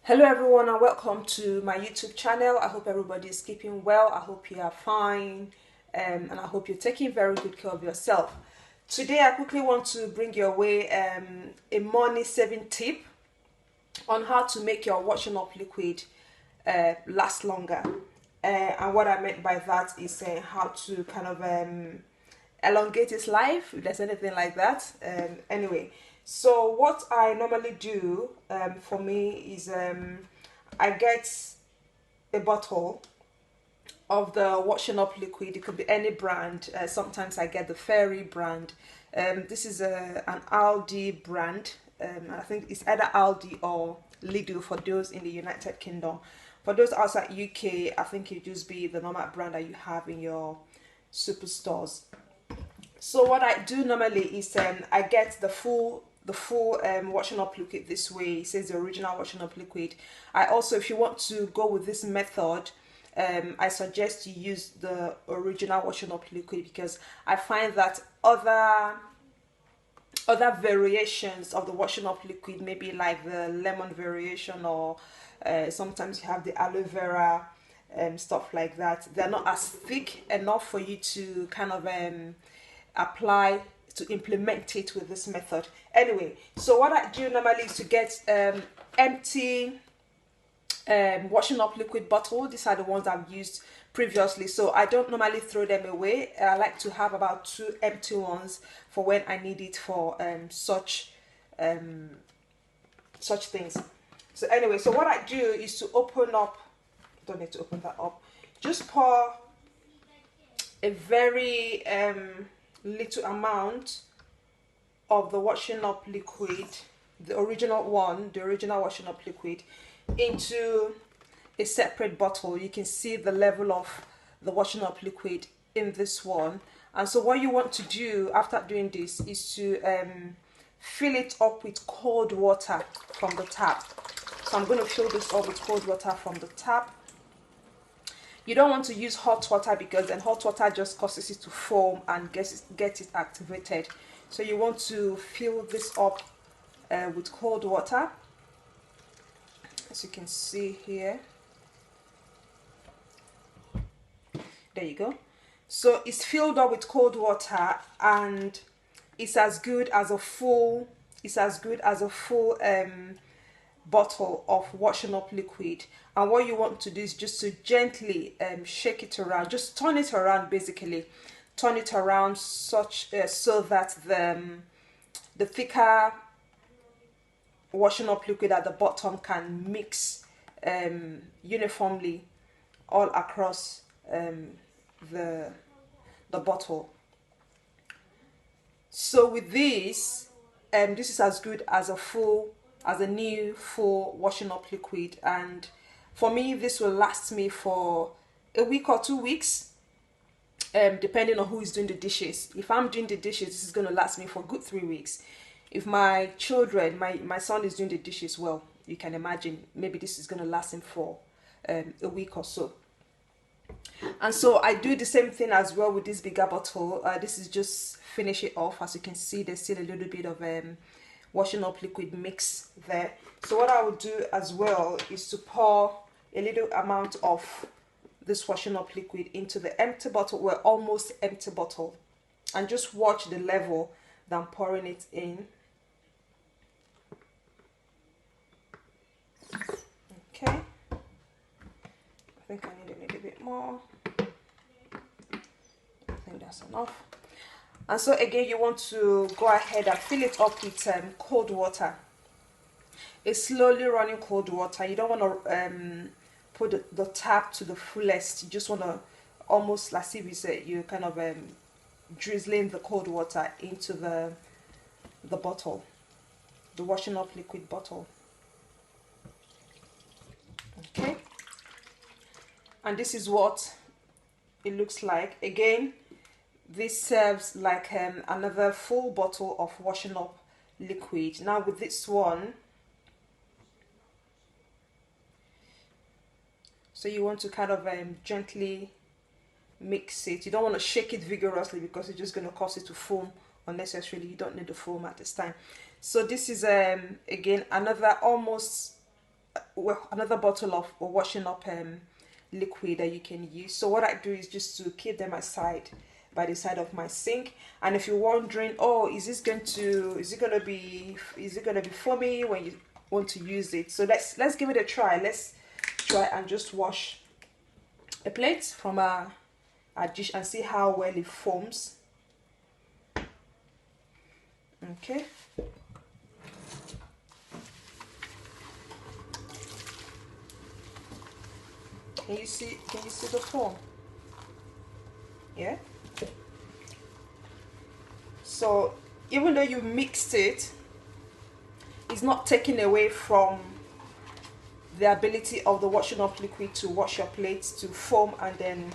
Hello everyone and welcome to my YouTube channel. I hope everybody is keeping well. I hope you are fine, and I hope you're taking very good care of yourself. Today I quickly want to bring your way a money saving tip on how to make your washing up liquid last longer. And what I meant by that is how to kind of elongate its life, if there's anything like that. Anyway, so what I normally do for me is I get a bottle of the washing up liquid. It could be any brand. Sometimes I get the Fairy brand. This is an Aldi brand. I think it's either Aldi or Lidl for those in the United Kingdom. For those outside UK, I think it just be the normal brand that you have in your superstores. So what I do normally is I get the full washing up liquid this way. It says the original washing up liquid. I also, if you want to go with this method, I suggest you use the original washing up liquid, because I find that other variations of the washing up liquid, maybe like the lemon variation, or sometimes you have the aloe vera, stuff like that, they're not as thick enough for you to kind of apply to implement it with this method. Anyway, so what I do normally is to get empty washing up liquid bottle. These are the ones I've used previously, so I don't normally throw them away. I like to have about 2 empty ones for when I need it for such things. So anyway, so what I do is to open up, don't need to open that up, just pour a very little amount of the washing up liquid, the original washing up liquid, into a separate bottle. You can see the level of the washing up liquid in this one. And so what you want to do after doing this is to fill it up with cold water from the tap. So I'm going to fill this up with cold water from the tap. You don't want to use hot water, because then hot water just causes it to foam and get it activated. So you want to fill this up with cold water, as you can see here. There you go. So it's filled up with cold water, and it's as good as a full bottle of washing up liquid. And what you want to do is just to gently shake it around, just turn it around, basically turn it around such so that the thicker washing up liquid at the bottom can mix uniformly all across the bottle. So with this, this is as good as a new full washing up liquid, and for me this will last me for a week or 2 weeks, depending on who is doing the dishes. If I'm doing the dishes, this is going to last me for a good 3 weeks. If my children, my son is doing the dishes, well, you can imagine maybe this is going to last him for a week or so. And so I do the same thing as well with this bigger bottle. This is just finish it off. As you can see, there's still a little bit of washing up liquid mix there. So what I would do as well is to pour a little amount of this washing up liquid into the empty bottle, well, almost empty bottle, and just watch the level that I'm pouring it in. Okay, I think I need a little bit more. I think that's enough. And so again, you want to go ahead and fill it up with cold water. It's slowly running cold water. You don't want to put the tap to the fullest. You just want to almost, like if you say, you kind of drizzling the cold water into the bottle, the washing up liquid bottle. Okay, and this is what it looks like. Again, this serves like another full bottle of washing up liquid. Now with this one, so you want to kind of gently mix it. You don't want to shake it vigorously, because it's just going to cause it to foam unnecessarily. You don't need the foam at this time. So this is again another almost well, another bottle of washing up liquid that you can use. So what I do is just to keep them aside by the side of my sink. And if you're wondering, oh, is it gonna be foamy when you want to use it? So let's give it a try. Let's try and just wash a plate from a dish and see how well it foams. Okay. Can you see the foam? Yeah. So even though you mixed it, it's not taking away from the ability of the washing up liquid to wash your plates, to foam, and then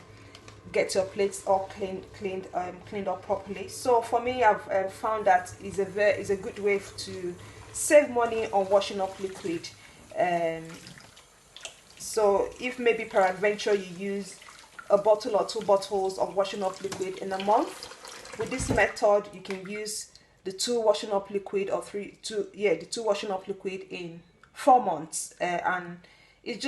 get your plates all cleaned up properly. So for me, I've found that is a good way to save money on washing up liquid. So if maybe peradventure you use a bottle or 2 bottles of washing up liquid in a month, with this method you can use the 2 washing up liquid or the 2 washing up liquid in 4 months, and it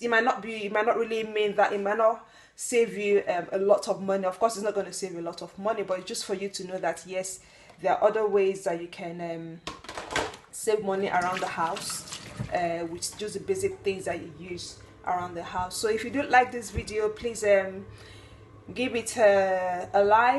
might not really mean that it might not save you a lot of money. Of course, it's not going to save you a lot of money, but it's just for you to know that yes, there are other ways that you can save money around the house, with just the basic things that you use around the house. So if you do like this video, please give it a like.